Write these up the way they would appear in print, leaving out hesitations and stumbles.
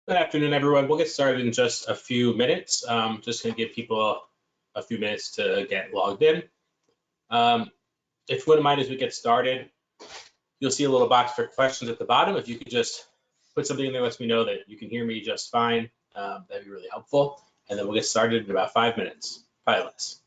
Good afternoon, everyone. We'll get started in just a few minutes. Just going to give people a few minutes to get logged in. If you wouldn't mind, as we get started, you'll see a little box for questions at the bottom. If you could just put something in there, lets me know that you can hear me just fine. That'd be really helpful. And then we'll get started in about 5 minutes, probably less.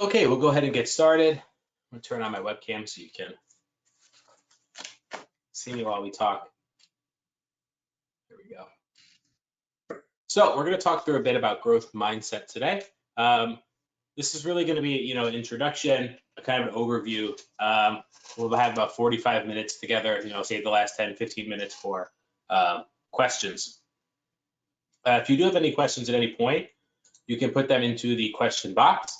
Okay, we'll go ahead and get started. I'm going to turn on my webcam so you can see me while we talk. There we go. So we're going to talk through a bit about growth mindset today. This is really going to be, an introduction, a kind of an overview. We'll have about 45 minutes together, save the last 10, 15 minutes for questions. If you do have any questions at any point, you can put them into the question box.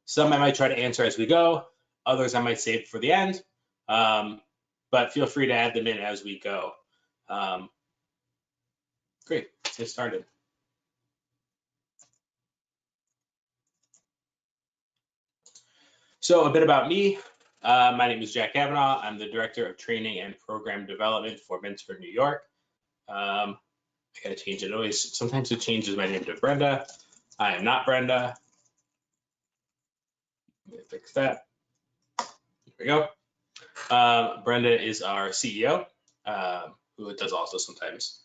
Some I might try to answer as we go. Others I might save for the end. But feel free to add them in as we go. Great, let's get started. So a bit about me. My name is Jack Kavanaugh. I'm the Director of Training and Program Development for Mentee, New York. I gotta change it. Always, sometimes it changes my name to Brenda. I am not Brenda. Let me fix that. There we go. Brenda is our CEO, who does also sometimes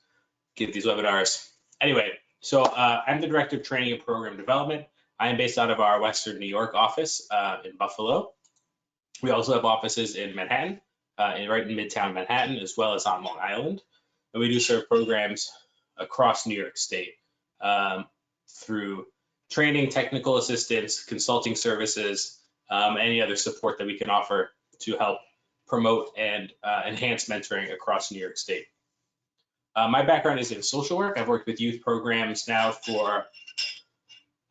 give these webinars. Anyway, so I'm the Director of Training and Program Development. I am based out of our Western New York office in Buffalo. We also have offices in Manhattan, right in Midtown Manhattan, as well as on Long Island. And we do serve programs across New York State through training, technical assistance, consulting services, any other support that we can offer to help promote and enhance mentoring across New York State. My background is in social work. I've worked with youth programs now for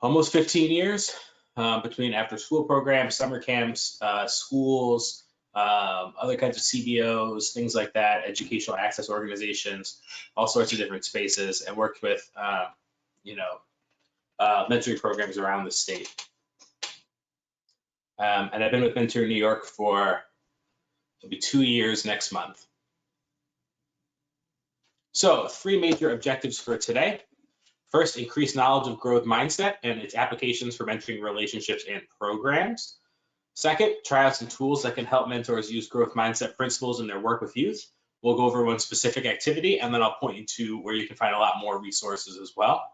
almost 15 years, between after school programs, summer camps, schools, other kinds of CBOs, things like that, educational access organizations, all sorts of different spaces, and worked with, mentoring programs around the state. And I've been with Mentor New York for, it'll be 2 years next month. So 3 major objectives for today. First, increase knowledge of growth mindset and its applications for mentoring relationships and programs. Second, try out some tools that can help mentors use growth mindset principles in their work with youth. We'll go over one specific activity, and then I'll point you to where you can find a lot more resources as well.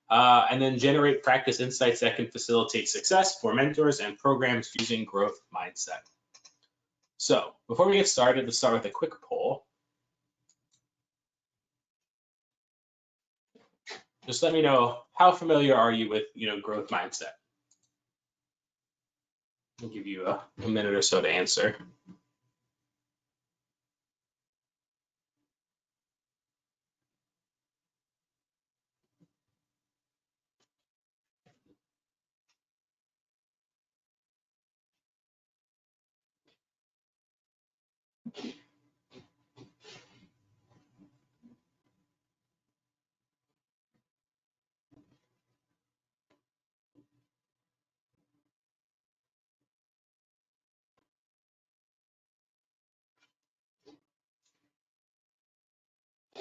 And then generate practice insights that can facilitate success for mentors and programs using growth mindset. So before we get started, let's start with a quick poll. Just let me know, how familiar are you with, growth mindset? I'll give you a minute or so to answer.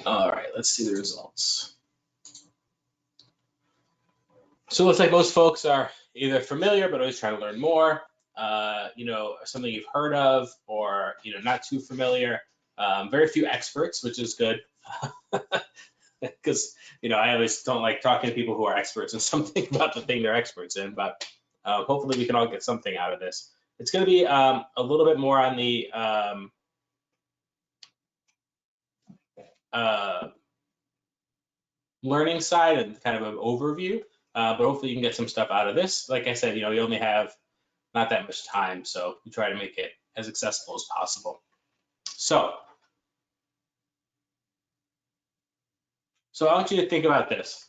All right, let's see the results. So it looks like most folks are either familiar but always trying to learn more, something you've heard of, or not too familiar. Very few experts, which is good, because I always don't like talking to people who are experts in something about the thing they're experts in. But hopefully we can all get something out of this. It's going to be a little bit more on the learning side and kind of an overview, but hopefully you can get some stuff out of this. Like I said, you only have not that much time, so we try to make it as accessible as possible. So I want you to think about this,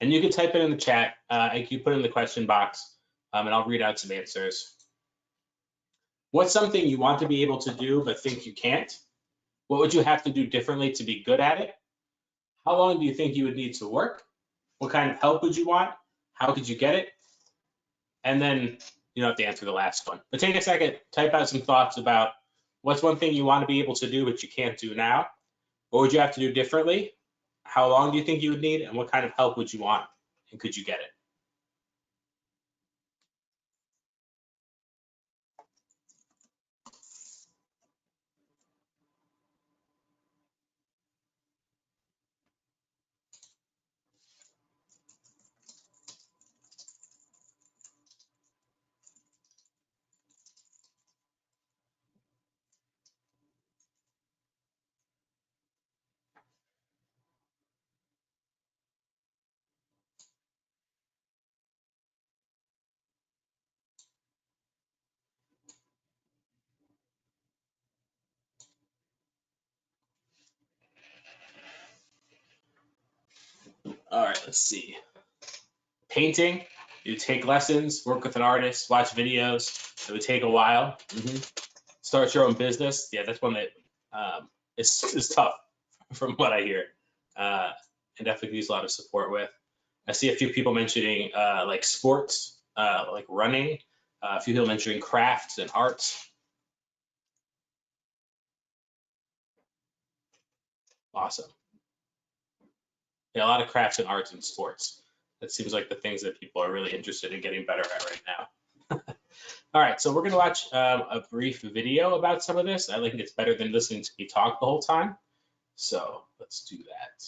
and you can type it in the chat, and you put it in the question box, and I'll read out some answers. What's something you want to be able to do but think you can't? What would you have to do differently to be good at it? How long do you think you would need to work? What kind of help would you want? How could you get it? And then you don't have to answer the last one, but take a second, type out some thoughts about what's one thing you want to be able to do but you can't do now? What would you have to do differently? How long do you think you would need? And what kind of help would you want? And could you get it? All right, let's see. Painting, you take lessons, work with an artist, watch videos. It would take a while. Start your own business. Yeah, that's one that is tough from what I hear, and definitely needs a lot of support with. I see a few people mentioning like sports, like running, a few people mentioning crafts and arts. Awesome. Yeah, a lot of crafts and arts and sports. That seems like the things that people are really interested in getting better at right now. All right, so we're going to watch a brief video about some of this. I think it's better than listening to me talk the whole time. So let's do that.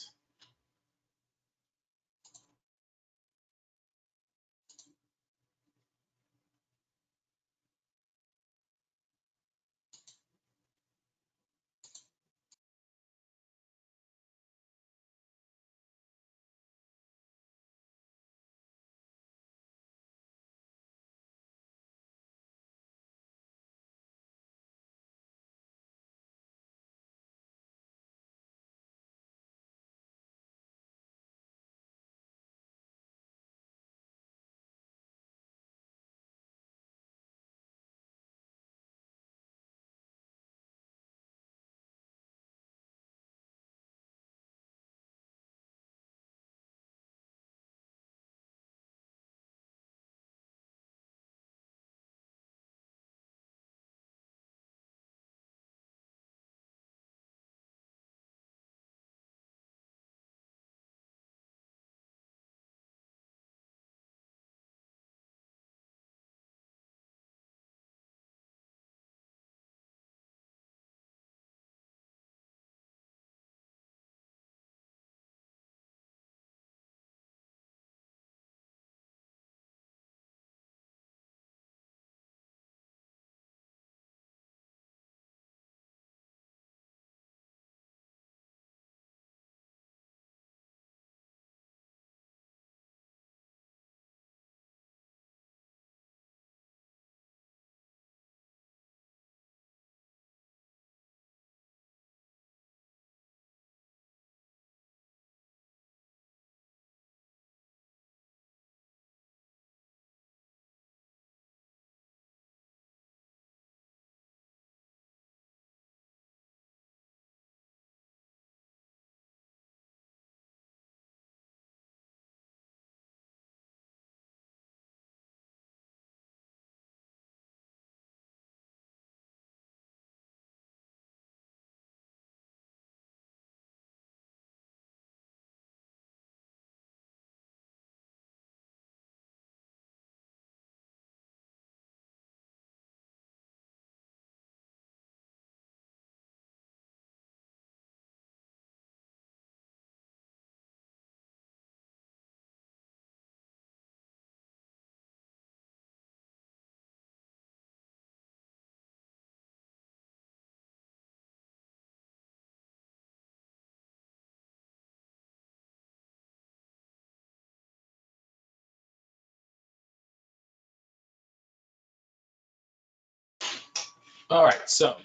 All right, so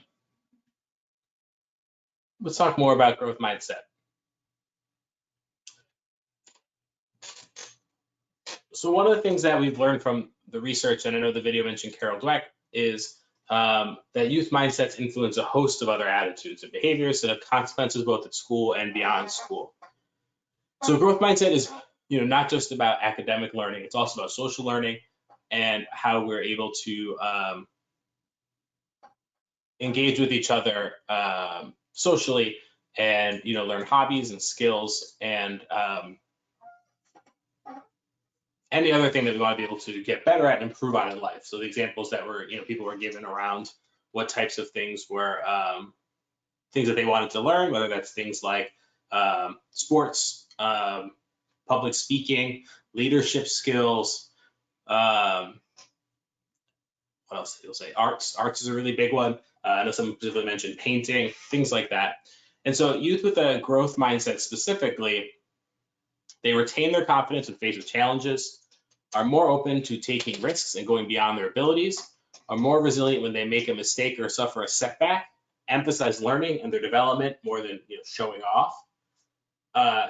let's talk more about growth mindset. So one of the things that we've learned from the research, and I know the video mentioned Carol Dweck, is that youth mindsets influence a host of other attitudes and behaviors that have consequences both at school and beyond school. So growth mindset is, not just about academic learning; it's also about social learning and how we're able to engage with each other socially, and learn hobbies and skills and any other thing that we want to be able to get better at and improve on in life. So the examples that people were given around what types of things were things that they wanted to learn, whether that's things like sports, public speaking, leadership skills. What else did people say? Arts. Arts is a really big one. I know some specifically mentioned painting, things like that. And so youth with a growth mindset specifically, they retain their confidence when faced with challenges, are more open to taking risks and going beyond their abilities, are more resilient when they make a mistake or suffer a setback, emphasize learning and their development more than showing off,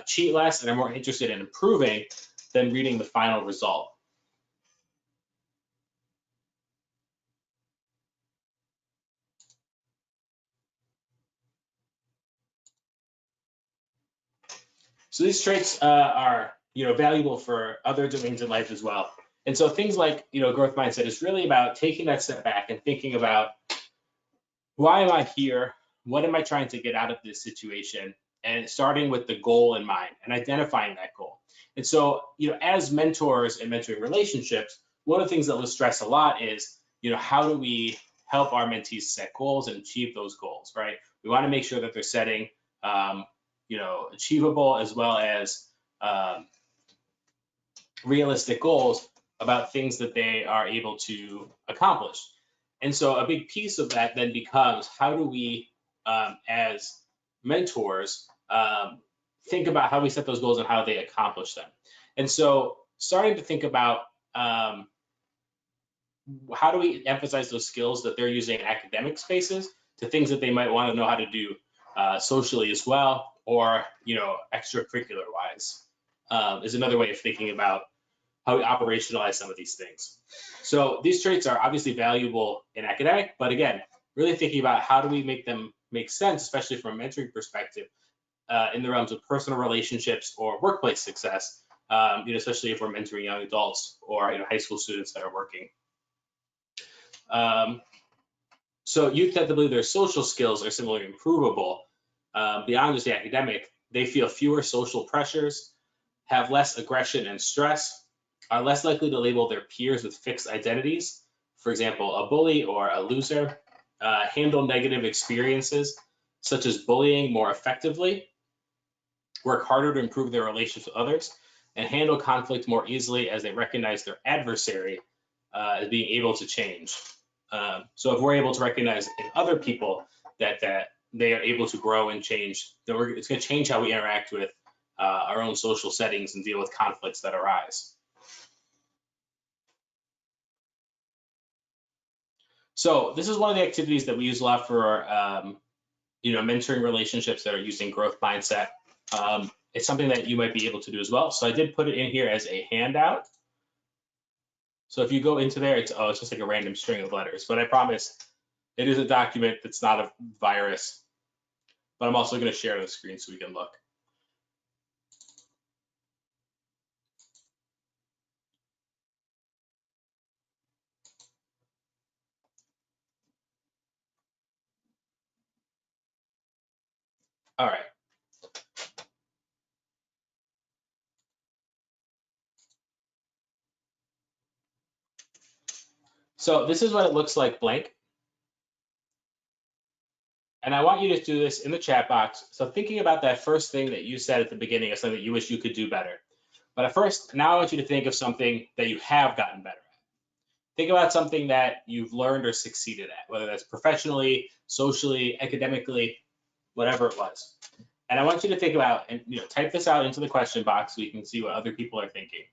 cheat less, and are more interested in improving than reading the final result. So these traits are valuable for other domains in life as well. And so things like growth mindset is really about taking that step back and thinking about, why am I here? What am I trying to get out of this situation? And starting with the goal in mind and identifying that goal. And so, as mentors and mentoring relationships, one of the things that we'll stress a lot is, how do we help our mentees set goals and achieve those goals, right? We want to make sure that they're setting, achievable as well as realistic goals about things that they are able to accomplish. And so a big piece of that then becomes, how do we, as mentors, think about how we set those goals and how they accomplish them. And so starting to think about how do we emphasize those skills that they're using in academic spaces to things that they might want to know how to do socially as well, or extracurricular wise, is another way of thinking about how we operationalize some of these things. So these traits are obviously valuable in academic, but again, really thinking about how do we make them make sense, especially from a mentoring perspective, in the realms of personal relationships or workplace success, especially if we're mentoring young adults or high school students that are working. So youth tend to believe their social skills are similarly improvable beyond just the academic. They feel fewer social pressures, have less aggression and stress, are less likely to label their peers with fixed identities, for example, a bully or a loser, handle negative experiences such as bullying more effectively, work harder to improve their relationships with others, and handle conflict more easily as they recognize their adversary as being able to change. So if we're able to recognize in other people that they are able to grow and change, then it's going to change how we interact with our own social settings and deal with conflicts that arise. So this is one of the activities that we use a lot for mentoring relationships that are using growth mindset. It's something that you might be able to do as well. So I did put it in here as a handout. So if you go into there, it's just like a random string of letters, but I promise it is a document that's not a virus. But I'm also going to share the screen so we can look. All right. So this is what it looks like blank. And I want you to do this in the chat box. So thinking about that first thing that you said at the beginning of something that you wish you could do better. But at first, now I want you to think of something that you have gotten better at. Think about something that you've learned or succeeded at, whether that's professionally, socially, academically, whatever it was. And I want you to think about and type this out into the question box so you can see what other people are thinking.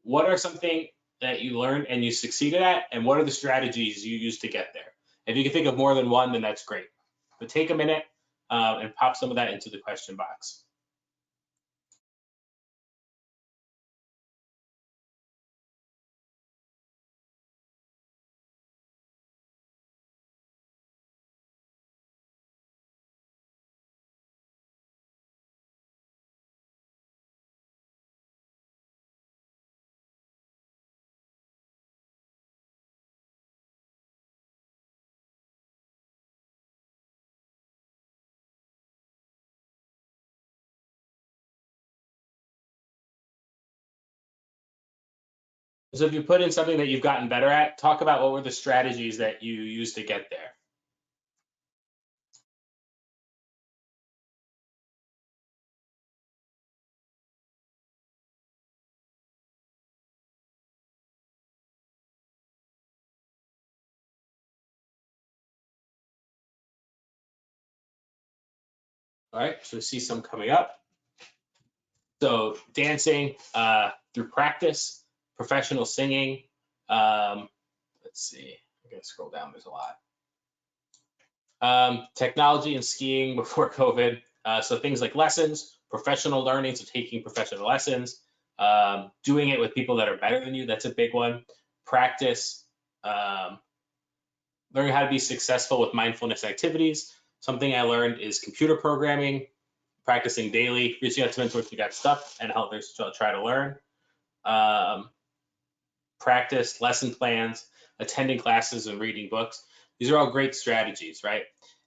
What are something that you learned and you succeeded at, and what are the strategies you used to get there? If you can think of more than one, then that's great. But take a minute and pop some of that into the question box. So if you put in something that you've gotten better at, talk about what were the strategies that you used to get there. All right, so see some coming up. So dancing through practice, professional singing. Let's see, I'm gonna scroll down, there's a lot. Technology and skiing before COVID. So things like lessons, professional learning, so taking professional lessons, doing it with people that are better than you, that's a big one. Practice, learning how to be successful with mindfulness activities. Something I learned is computer programming, practicing daily, reaching out to mentors who got stuck and help others try to learn. Practice, lesson plans, attending classes and reading books. These are all great strategies, right?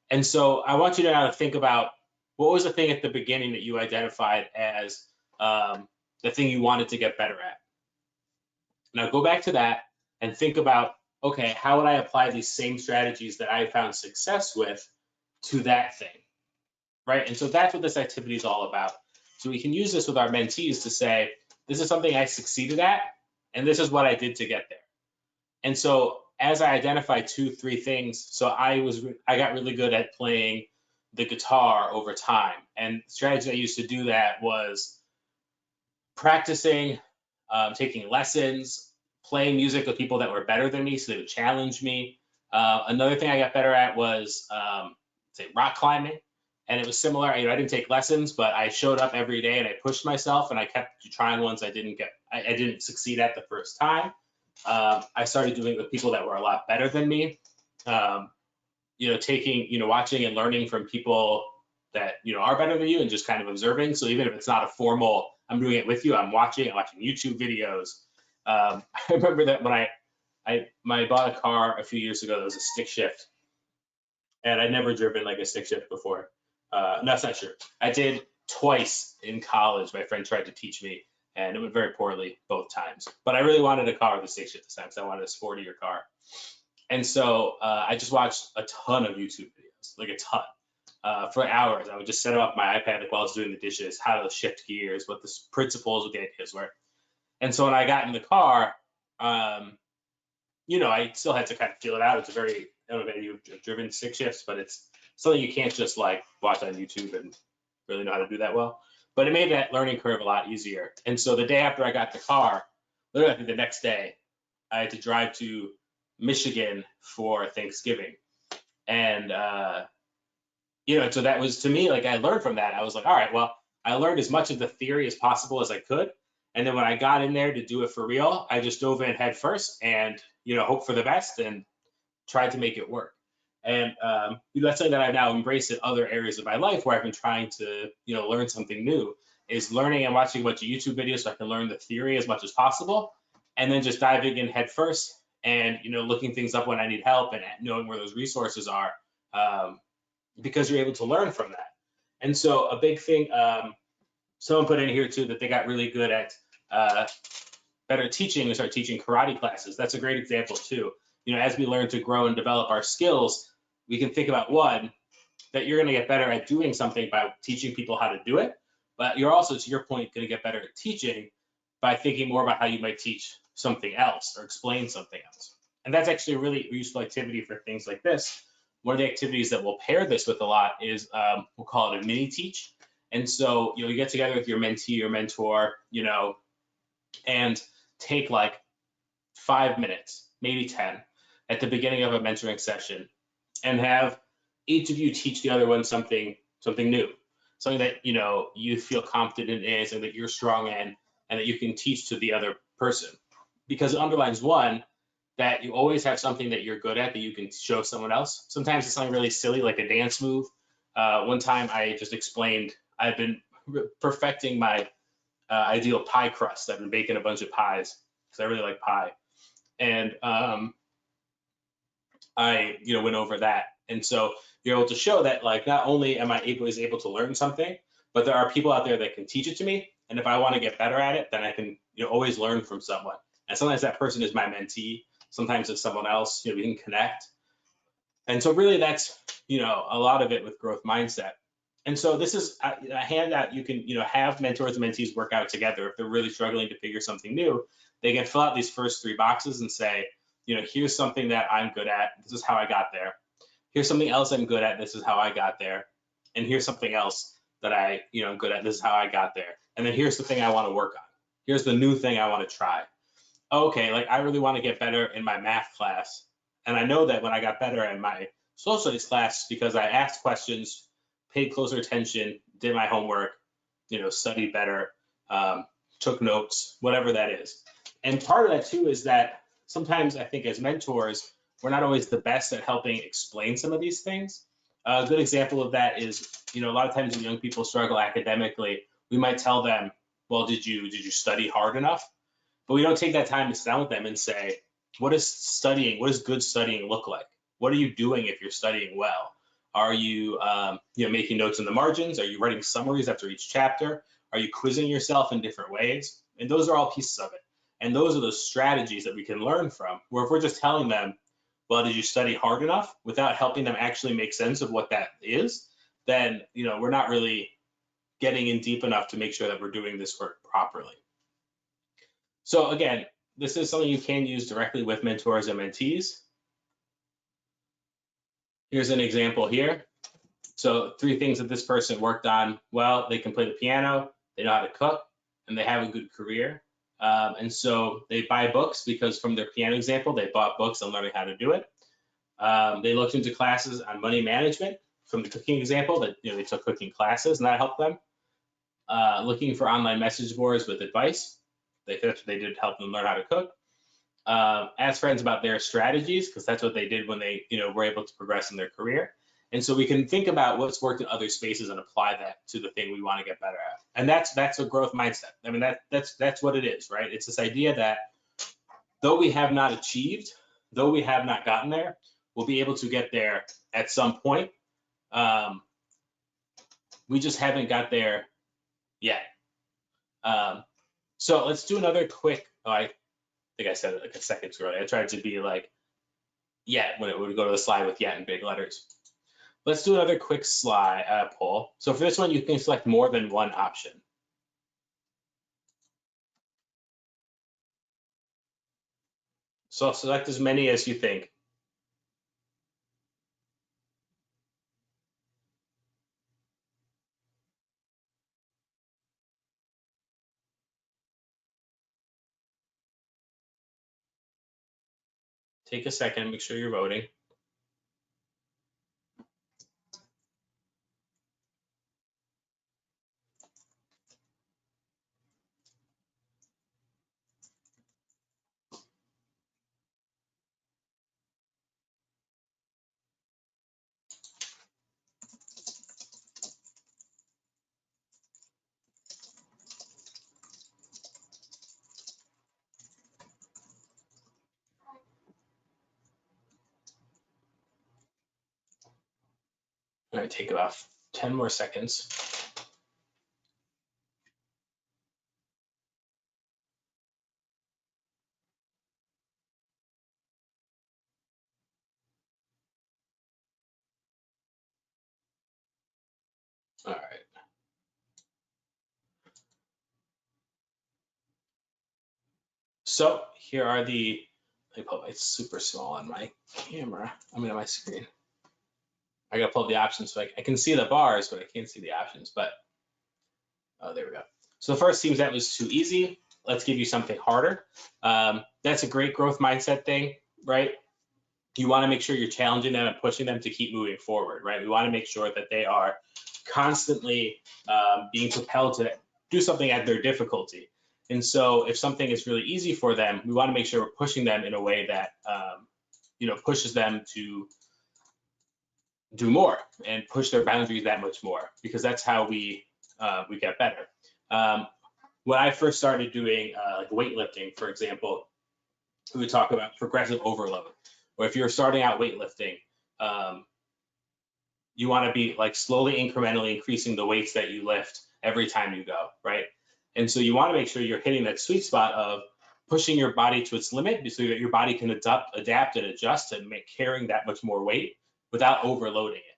And so I want you to now think about what was the thing at the beginning that you identified as the thing you wanted to get better at. Now go back to that and think about, okay, how would I apply these same strategies that I found success with to that thing, right? And so that's what this activity is all about. So we can use this with our mentees to say, this is something I succeeded at, and this is what I did to get there. And so as I identified 2, 3 things, so I got really good at playing the guitar over time. And the strategy I used to do that was practicing, taking lessons, playing music with people that were better than me, so they would challenge me. Another thing I got better at was say rock climbing, and it was similar. I didn't take lessons, but I showed up every day and I pushed myself, and I kept trying ones I didn't succeed at the first time. I started doing it with people that were a lot better than me. Watching and learning from people that are better than you, and just kind of observing. So even if it's not a formal, I'm doing it with you. I'm watching YouTube videos. I remember that when I bought a car a few years ago that was a stick shift, and I'd never driven like a stick shift before. No, that's not true. I did twice in college. My friend tried to teach me, and it went very poorly both times. But I really wanted a car with a stick shift this time, because I wanted a sportier car. And so I just watched a ton of YouTube videos, like a ton, for hours. I would just set up my iPad while I was doing the dishes, how to shift gears, what the principles, what the ideas were. And so when I got in the car, I still had to kind of feel it out. It's a very, I don't know if you've driven stick shifts, but it's something you can't just like watch on YouTube and really know how to do that well. But it made that learning curve a lot easier. And so the day after I got the car, literally I think the next day, I had to drive to Michigan for Thanksgiving. And, so that was, to me, like I learned from that. I was like, all right, well, I learned as much of the theory as possible as I could. And then when I got in there to do it for real, I just dove in head first and, hope for the best and tried to make it work. And that's something that I've now embraced in other areas of my life where I've been trying to, learn something new, is learning and watching a bunch of YouTube videos so I can learn the theory as much as possible. And then just diving in head first and, looking things up when I need help and knowing where those resources are, because you're able to learn from that. And so a big thing, someone put in here too, that they got really good at better teaching and start teaching karate classes. That's a great example too. As we learn to grow and develop our skills, we can think about, one, that you're going to get better at doing something by teaching people how to do it. But you're also, to your point, going to get better at teaching by thinking more about how you might teach something else or explain something else. And that's actually a really useful activity for things like this. One of the activities that we'll pair this with a lot is we'll call it a mini teach. And so, you get together with your mentee or mentor, and take like 5 minutes, maybe 10, at the beginning of a mentoring session, and have each of you teach the other one something new, something that you feel confident in, something that you're strong in, and that you can teach to the other person. Because it underlines, one, that you always have something that you're good at that you can show someone else. Sometimes it's something really silly, like a dance move. One time I just explained, I've been perfecting my ideal pie crust. I've been baking a bunch of pies because I really like pie. And I went over that. And so you're able to show that, like, not only am I able to learn something, but there are people out there that can teach it to me. And if I want to get better at it, then I can always learn from someone. And sometimes that person is my mentee. Sometimes it's someone else. We can connect. And so really that's a lot of it with growth mindset. And so this is a handout you can have mentors and mentees work out together. If they're really struggling to figure something new, they can fill out these first 3 boxes and say, here's something that I'm good at. This is how I got there. Here's something else I'm good at. This is how I got there. And here's something else that I am good at. This is how I got there. And then here's the thing I want to work on. Here's the new thing I want to try. Okay, like I really want to get better in my math class. And I know that when I got better in my social studies class, because I asked questions, paid closer attention, did my homework, studied better, took notes, whatever that is. And part of that too is that sometimes I think as mentors, we're not always the best at helping explain some of these things. A good example of that is, a lot of times when young people struggle academically, we might tell them, well, did you study hard enough? But we don't take that time to sit down with them and say, what does good studying look like? What are you doing if you're studying well? Are you, making notes in the margins? Are you writing summaries after each chapter? Are you quizzing yourself in different ways? And those are all pieces of it. And those are those strategies that we can learn from, where if we're just telling them, well, did you study hard enough, without helping them actually make sense of what that is, then, we're not really getting in deep enough to make sure that we're doing this work properly. So again, this is something you can use directly with mentors and mentees. Here's an example here. So 3 things that this person worked on. Well, they can play the piano, they know how to cook, and they have a good career. And so they buy books because from their piano example, they bought books on learning how to do it. They looked into classes on money management from the cooking example that they took cooking classes, and that helped them. Looking for online message boards with advice. That's what they did to help them learn how to cook. Ask friends about their strategies, because that's what they did when they were able to progress in their career. And so we can think about what's worked in other spaces and apply that to the thing we want to get better at. And that's a growth mindset. I mean, that's what it is, right? It's this idea that though we have not achieved, though we have not gotten there, we'll be able to get there at some point. We just haven't got there yet. So let's do another quick, I think I said it like a second ago. I tried to be like yet when it would go to the slide with yet in big letters. Let's do another quick slide poll. So for this one, you can select more than one option. So select as many as you think. Take a second, make sure you're voting. All right, take about 10 more seconds. All right. So here are the, let me pull, it's super small on my camera. I mean, on my screen. I gotta pull up the options so I can see the bars, but I can't see the options. But oh, there we go. So the first seems that was too easy. Let's give you something harder. That's a great growth mindset thing, right? you want to make sure you're challenging them and pushing them to keep moving forward, right? We want to make sure that they are constantly being propelled to do something at their difficulty. And so if something is really easy for them, we want to make sure we're pushing them in a way that pushes them to do more and push their boundaries that much more, because that's how we get better. When I first started doing like weightlifting, for example, we would talk about progressive overload. Or if you're starting out weightlifting, you want to be like slowly, incrementally increasing the weights that you lift every time you go, right? And so you want to make sure you're hitting that sweet spot of pushing your body to its limit so that your body can adapt and adjust and carrying that much more weight without overloading it.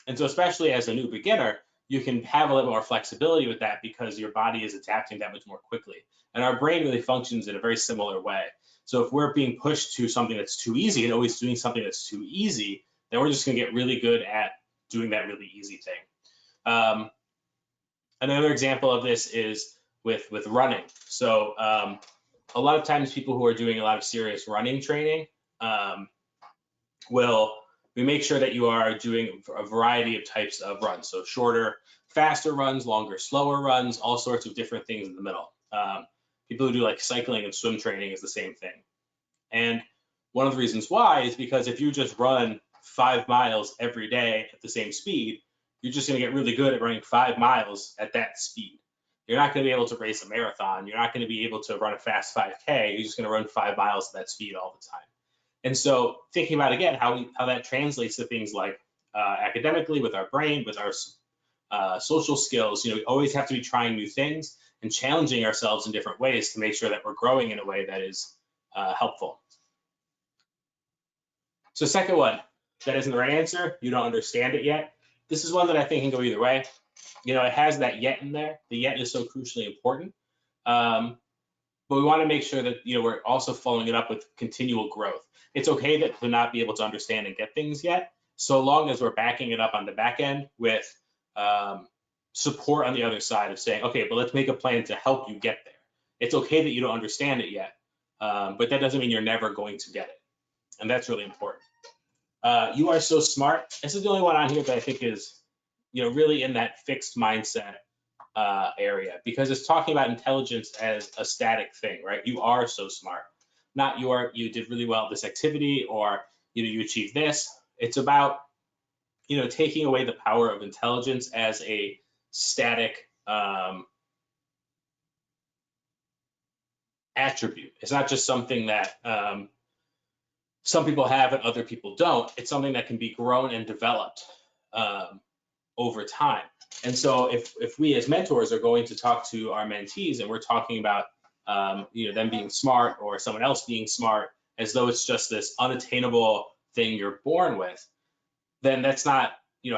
And so especially as a new beginner, you can have a little more flexibility with that because your body is adapting that much more quickly. And our brain really functions in a very similar way. So if we're being pushed to something that's too easy and always doing something that's too easy, then we're just going to get really good at doing that really easy thing. Another example of this is with running. So a lot of times people who are doing a lot of serious running training we make sure that you are doing a variety of types of runs. So shorter, faster runs, longer, slower runs, all sorts of different things in the middle. People who do like cycling and swim training is the same thing. And one of the reasons why is because if you just run 5 miles every day at the same speed, you're just going to get really good at running 5 miles at that speed. You're not going to be able to race a marathon. You're not going to be able to run a fast 5K. You're just going to run 5 miles at that speed all the time. And so thinking about, again, how that translates to things like academically, with our brain, with our social skills, we always have to be trying new things and challenging ourselves in different ways to make sure that we're growing in a way that is helpful. So second one, that isn't the right answer. You don't understand it yet. This is one that I think can go either way. It has that yet in there. The yet is so crucially important. But we want to make sure that we're also following it up with continual growth. It's okay to not be able to understand and get things yet, so long as we're backing it up on the back end with support on the other side of saying, okay, but let's make a plan to help you get there. It's okay that you don't understand it yet, but that doesn't mean you're never going to get it. And that's really important. You are so smart. This is the only one on here that I think is really in that fixed mindset area, because it's talking about intelligence as a static thing, right? You are so smart, not you did really well at this activity, or you achieved this. It's about taking away the power of intelligence as a static attribute. It's not just something that some people have and other people don't. It's something that can be grown and developed over time. And so if we as mentors are going to talk to our mentees and we're talking about them being smart or someone else being smart as though it's just this unattainable thing you're born with, then that's not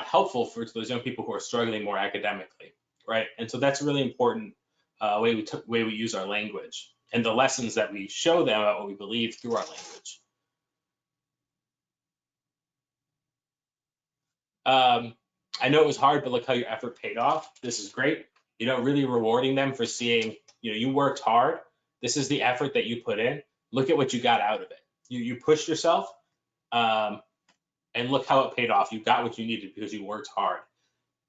helpful for those young people who are struggling more academically, right? And so that's a really important way we use our language and the lessons that we show them about what we believe through our language. I know it was hard, but look how your effort paid off. This is great. Really rewarding them for seeing, you worked hard. This is the effort that you put in. Look at what you got out of it. You pushed yourself, and look how it paid off. You got what you needed because you worked hard.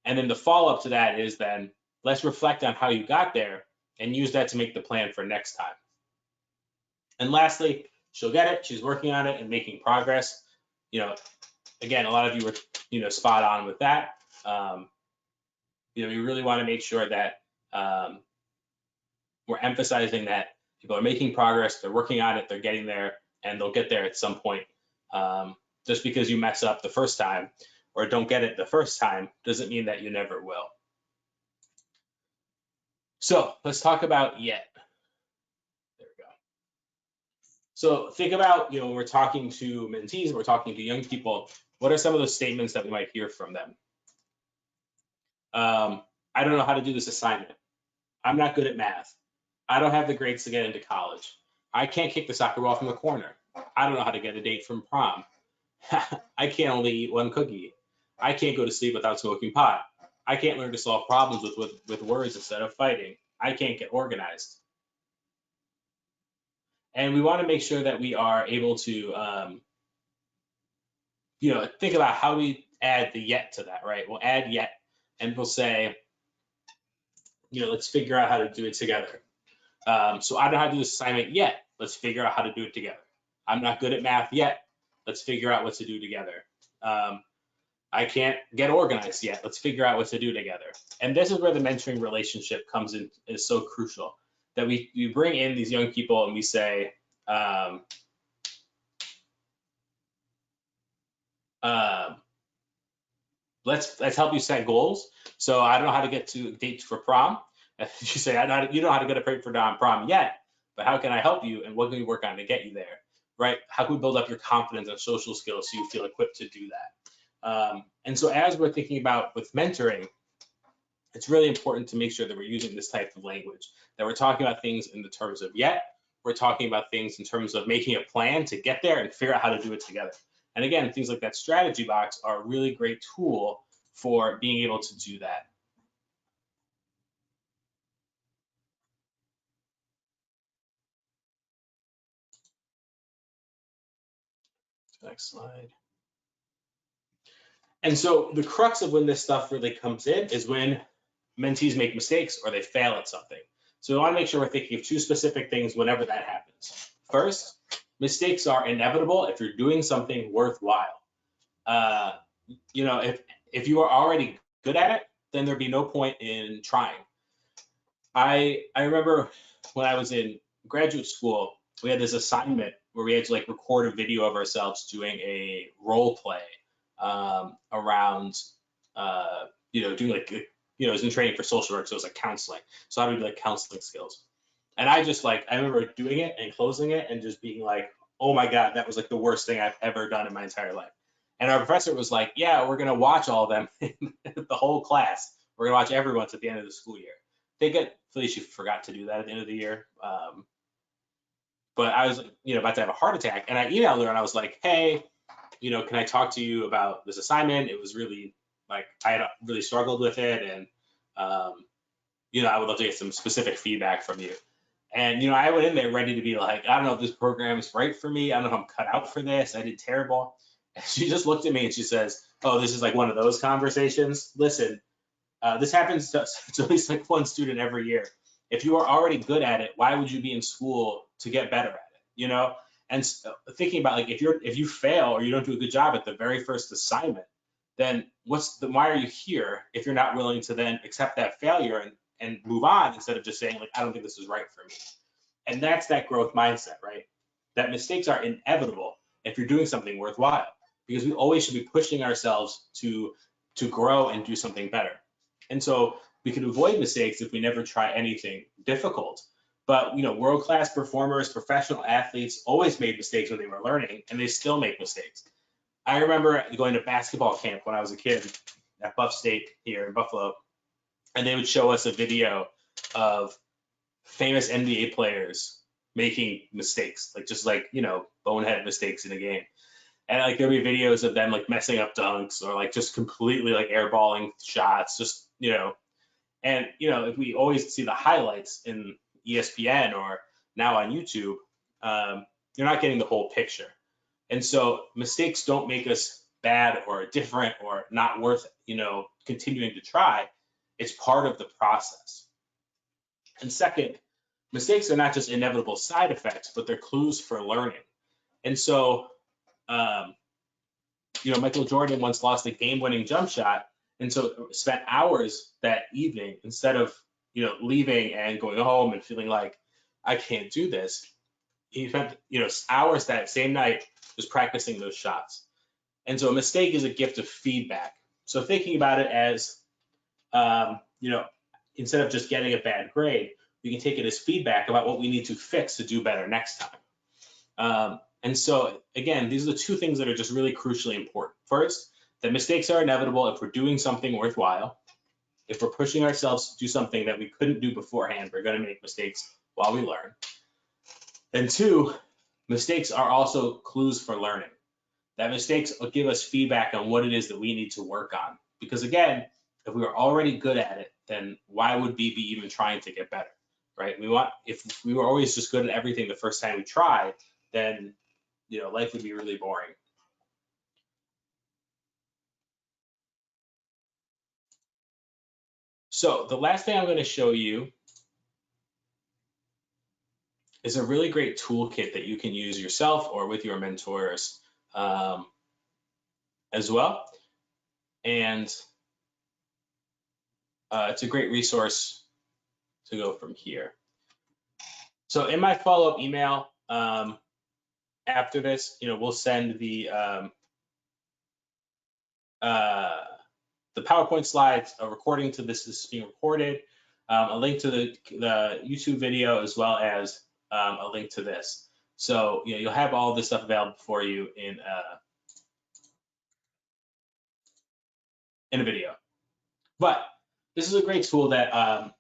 And then the follow-up to that is then let's reflect on how you got there and use that to make the plan for next time. And lastly, she'll get it. She's working on it and making progress. Again, a lot of you were, spot on with that. We really want to make sure that we're emphasizing that people are making progress, they're working on it, they're getting there, and they'll get there at some point. Just because you mess up the first time or don't get it the first time doesn't mean that you never will. So let's talk about yet. There we go. So think about, when we're talking to mentees, we're talking to young people, what are some of those statements that we might hear from them? I don't know how to do this assignment. I'm not good at math. I don't have the grades to get into college. I can't kick the soccer ball from the corner. I don't know how to get a date from prom. I can't only eat one cookie. I can't go to sleep without smoking pot. I can't learn to solve problems with words instead of fighting. I can't get organized. And we want to make sure that we are able to think about how we add the yet to that, right? We'll add yet, and we'll say, let's figure out how to do it together. So I don't know how to do this assignment yet. Let's figure out how to do it together. I'm not good at math yet. Let's figure out what to do together. I can't get organized yet. Let's figure out what to do together. And this is where the mentoring relationship comes in, is so crucial, that we bring in these young people and we say, let's help you set goals. So I don't know how to get to dates for prom. You say, you don't know how to get a prep for prom yet, but how can I help you, and what can we work on to get you there, right? How can we build up your confidence and social skills so you feel equipped to do that? And so as we're thinking about with mentoring, it's really important to make sure that we're using this type of language, that we're talking about things in the terms of yet, we're talking about things in terms of making a plan to get there and figure out how to do it together. And again, things like that strategy box are a really great tool for being able to do that. Next slide. And so the crux of when this stuff really comes in is when mentees make mistakes or they fail at something. So we want to make sure we're thinking of two specific things whenever that happens. First, mistakes are inevitable if you're doing something worthwhile. If you are already good at it, then there'd be no point in trying. I remember when I was in graduate school, we had this assignment where we had to record a video of ourselves doing a role play around doing it was in training for social work, so it was counseling. So how do we do counseling skills? And I just I remember doing it and closing it and just being like, oh my God, that was the worst thing I've ever done in my entire life. And our professor was like, yeah, we're gonna watch all of them, the whole class. We're gonna watch everyone's at the end of the school year. Felicia forgot to do that at the end of the year. But I was about to have a heart attack, and I emailed her and I was like, hey, can I talk to you about this assignment? It was really I had really struggled with it, and I would love to get some specific feedback from you. And I went in there ready to be like, I don't know if this program is right for me. I don't know if I'm cut out for this. I did terrible. And she just looked at me and she says, oh, this is one of those conversations. Listen, this happens to at least one student every year. If you are already good at it, why would you be in school to get better at it? And thinking about if you fail or you don't do a good job at the very first assignment, then why are you here if you're not willing to then accept that failure and move on instead of just saying I don't think this is right for me? And that's that growth mindset, right? That mistakes are inevitable if you're doing something worthwhile, because we always should be pushing ourselves to grow and do something better. And so we can avoid mistakes if we never try anything difficult. But world-class performers, professional athletes always made mistakes when they were learning, and they still make mistakes. I remember going to basketball camp when I was a kid at Buff State here in Buffalo, and they would show us a video of famous NBA players making mistakes, bonehead mistakes in a game. And there'd be videos of them messing up dunks or just completely airballing shots, and if we always see the highlights in ESPN or now on YouTube, you're not getting the whole picture. And so mistakes don't make us bad or different or not worth, continuing to try. It's part of the process. And second, mistakes are not just inevitable side effects, but they're clues for learning. And so, Michael Jordan once lost a game-winning jump shot, and so spent hours that evening, instead of, leaving and going home and feeling like I can't do this, he spent, hours that same night just practicing those shots. And so a mistake is a gift of feedback. So thinking about it as, instead of just getting a bad grade, we can take it as feedback about what we need to fix to do better next time. And so again, these are the two things that are just really crucially important. First, that mistakes are inevitable if we're doing something worthwhile. If we're pushing ourselves to do something that we couldn't do beforehand, we're going to make mistakes while we learn. And two, mistakes are also clues for learning. That mistakes will give us feedback on what it is that we need to work on. Because again, if we were already good at it, then why would we be even trying to get better, right? If we were always just good at everything the first time we tried, then life would be really boring. So the last thing I'm going to show you is a really great toolkit that you can use yourself or with your mentors as well. And it's a great resource to go from here. So in my follow-up email after this, we'll send the PowerPoint slides, a recording to this is being recorded, a link to the YouTube video, as well as a link to this. So you'll have all this stuff available for you in a video. But this is a great tool that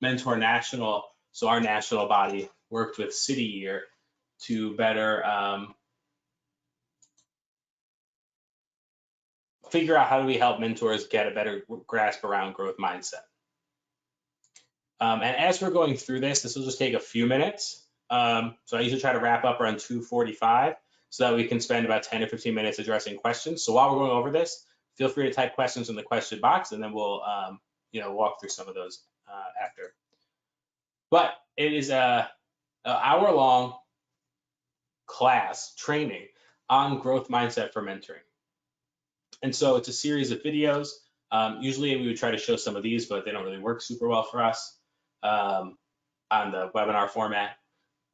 Mentor National, so our national body, worked with City Year to better figure out how do we help mentors get a better grasp around growth mindset. And as we're going through this will just take a few minutes. So I usually try to wrap up around 2:45 so that we can spend about 10 or 15 minutes addressing questions. So while we're going over this, feel free to type questions in the question box, and then we'll walk through some of those after. But it is an hour-long class training on growth mindset for mentoring. And so it's a series of videos. Usually we would try to show some of these, but they don't really work super well for us on the webinar format.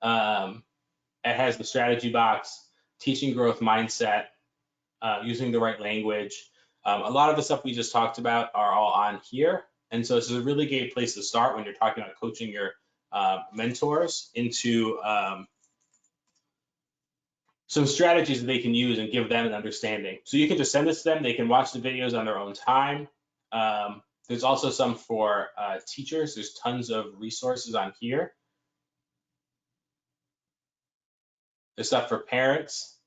It has the strategy box, teaching growth mindset, using the right language. A lot of the stuff we just talked about are all on here. And so this is a really great place to start when you're talking about coaching your mentors into some strategies that they can use and give them an understanding. So you can just send this to them. They can watch the videos on their own time. There's also some for teachers. There's tons of resources on here. There's stuff for parents.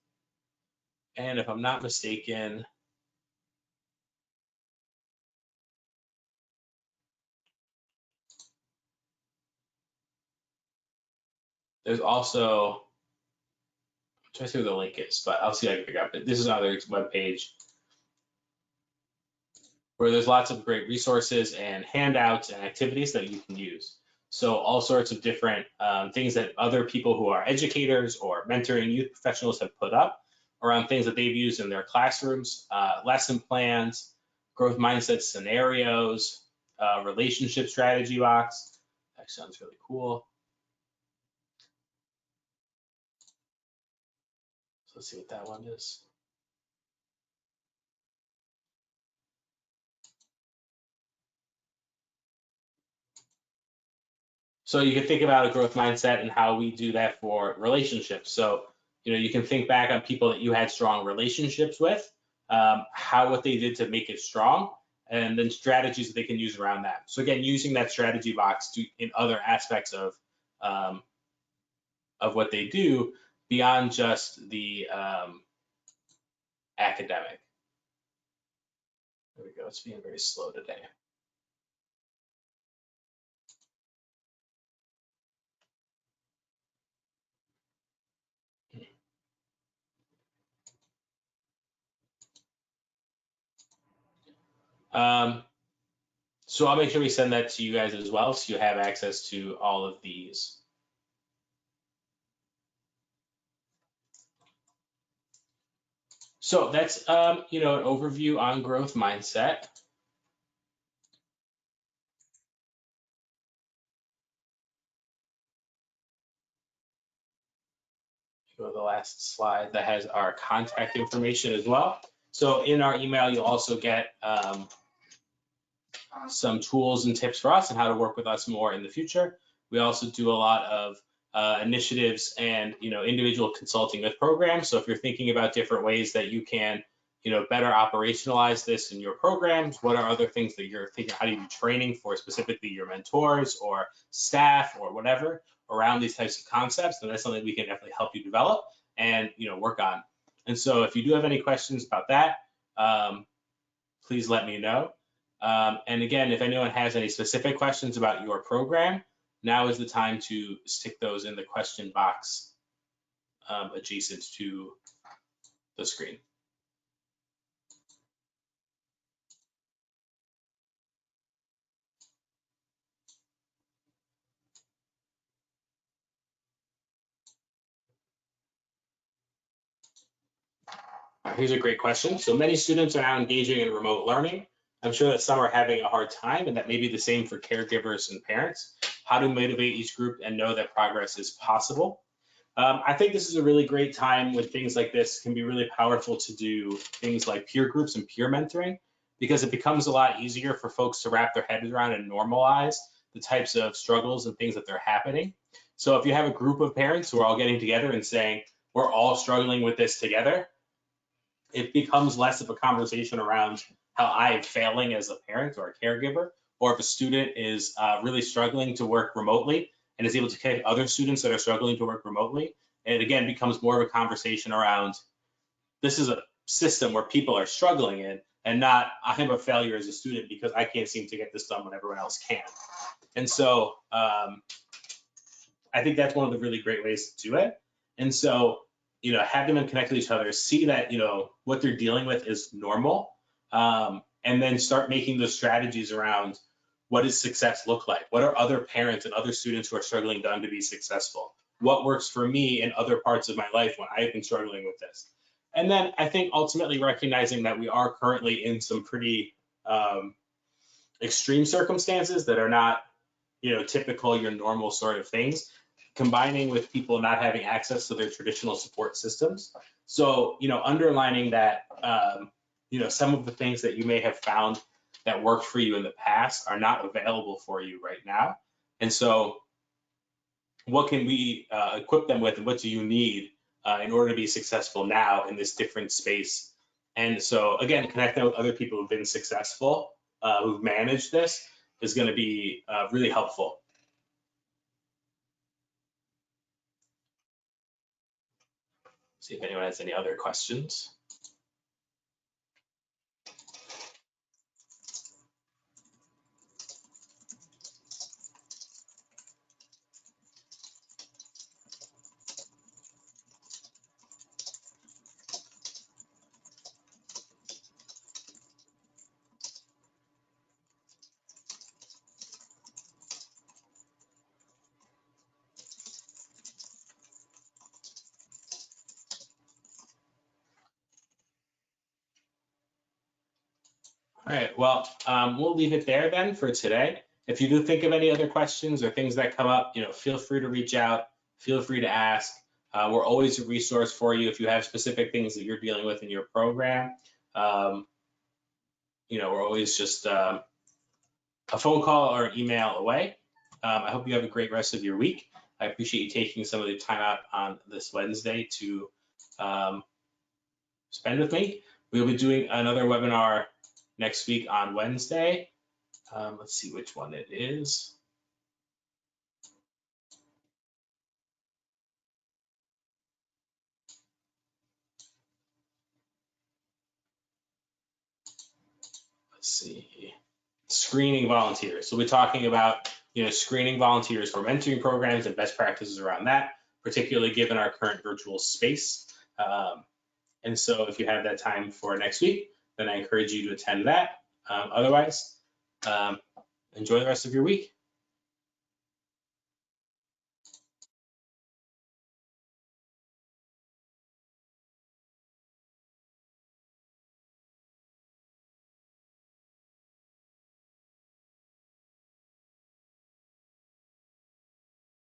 And if I'm not mistaken, there's also, I'm trying to see where the link is, but I'll see if I can figure out. But this is another web page where there's lots of great resources and handouts and activities that you can use. So all sorts of different things that other people who are educators or mentoring youth professionals have put up around things that they've used in their classrooms, lesson plans, growth mindset scenarios, relationship strategy box. That sounds really cool. So let's see what that one is. So you can think about a growth mindset and how we do that for relationships. So, you can think back on people that you had strong relationships with, what they did to make it strong, and then strategies that they can use around that. So again, using that strategy box in other aspects of what they do beyond just the academic. There we go. It's being very slow today. So I'll make sure we send that to you guys as well, so you have access to all of these. So that's an overview on growth mindset. Go to the last slide that has our contact information as well. So in our email, you'll also get some tools and tips for us and how to work with us more in the future. We also do a lot of initiatives and individual consulting with programs. So if you're thinking about different ways that you can better operationalize this in your programs, what are other things that you're thinking, how do you do training for specifically your mentors or staff or whatever around these types of concepts, then that's something we can definitely help you develop and work on. And so if you do have any questions about that, please let me know. And again, if anyone has any specific questions about your program, now is the time to stick those in the question box adjacent to the screen. Here's a great question. So many students are now engaging in remote learning. I'm sure that some are having a hard time, and that may be the same for caregivers and parents. How to motivate each group and know that progress is possible? I think this is a really great time when things like this can be really powerful to do things like peer groups and peer mentoring, because it becomes a lot easier for folks to wrap their heads around and normalize the types of struggles and things that they're happening. So if you have a group of parents who are all getting together and saying, we're all struggling with this together, it becomes less of a conversation around how I am failing as a parent or a caregiver, or if a student is really struggling to work remotely and is able to connect other students that are struggling to work remotely. And it again becomes more of a conversation around, this is a system where people are struggling in, and not I'm a failure as a student because I can't seem to get this done when everyone else can. And so I think that's one of the really great ways to do it. And so, have them connect with each other, see that, what they're dealing with is normal, and then start making those strategies around, what does success look like? What are other parents and other students who are struggling done to be successful? What works for me in other parts of my life when I've been struggling with this? And then I think ultimately recognizing that we are currently in some pretty extreme circumstances that are not, typical, your normal sort of things, combining with people not having access to their traditional support systems. So, underlining that, some of the things that you may have found that worked for you in the past are not available for you right now. And so what can we equip them with, and what do you need in order to be successful now in this different space? And so again, connecting with other people who've been successful, who've managed this, is going to be really helpful. See if anyone has any other questions. All right, well, we'll leave it there then for today. If you do think of any other questions or things that come up, feel free to reach out, feel free to ask. We're always a resource for you if you have specific things that you're dealing with in your program. We're always just a phone call or an email away. I hope you have a great rest of your week. I appreciate you taking some of the time out on this Wednesday to spend with me. We'll be doing another webinar next week on Wednesday. Let's see which one it is. Let's see. Screening volunteers. So we're talking about, screening volunteers for mentoring programs and best practices around that, particularly given our current virtual space. And so if you have that time for next week, then I encourage you to attend that. Otherwise, enjoy the rest of your week.